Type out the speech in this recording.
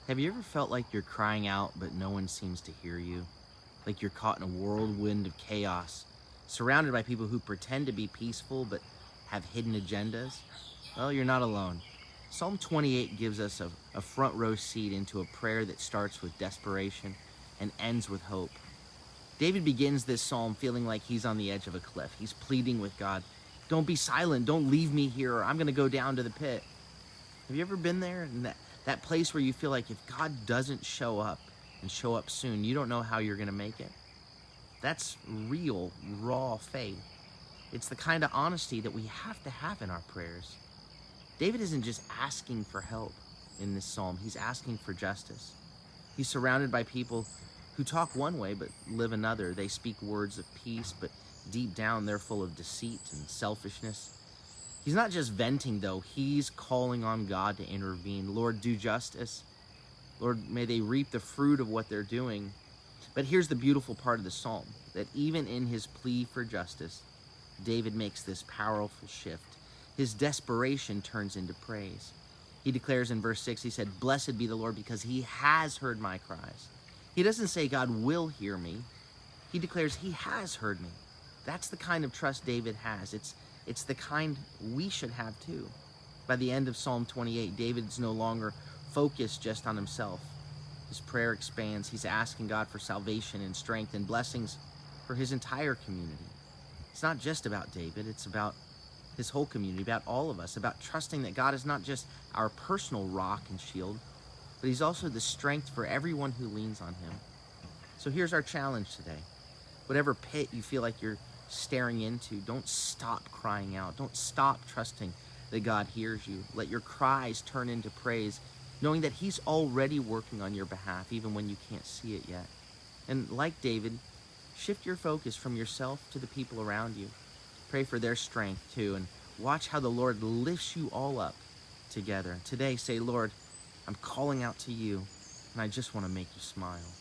Have you ever felt like you're crying out, but no one seems to hear you? Like you're caught in a whirlwind of chaos, surrounded by people who pretend to be peaceful, but have hidden agendas? Well, you're not alone. Psalm 28 gives us a front row seat into a prayer that starts with desperation and ends with hope. David begins this psalm feeling like he's on the edge of a cliff. He's pleading with God, "Don't be silent, don't leave me here, or I'm going to go down to the pit." Have you ever been there in that place where you feel like if God doesn't show up and show up soon, you don't know how you're going to make it? That's real, raw faith. It's the kind of honesty that we have to have in our prayers. David isn't just asking for help in this psalm. He's asking for justice. He's surrounded by people who talk one way but live another. They speak words of peace, but deep down they're full of deceit and selfishness. He's not just venting, though. He's calling on God to intervene. Lord, do justice. Lord, may they reap the fruit of what they're doing. But here's the beautiful part of the psalm, that even in his plea for justice, David makes this powerful shift. His desperation turns into praise. He declares in verse 6, he said, "Blessed be the Lord because he has heard my cries." He doesn't say God will hear me. He declares he has heard me. That's the kind of trust David has. It's the kind we should have too. By the end of Psalm 28, David's no longer focused just on himself. His prayer expands. He's asking God for salvation and strength and blessings for his entire community. It's not just about David, it's about his whole community, about all of us, about trusting that God is not just our personal rock and shield, but he's also the strength for everyone who leans on him. So here's our challenge today. Whatever pit you feel like you're staring into, don't stop crying out. Don't stop trusting that God hears you. Let your cries turn into praise, knowing that he's already working on your behalf, even when you can't see it yet. And like David, shift your focus from yourself to the people around you. Pray for their strength too, and watch how the Lord lifts you all up together. And today, say, "Lord, I'm calling out to you, and I just want to make you smile."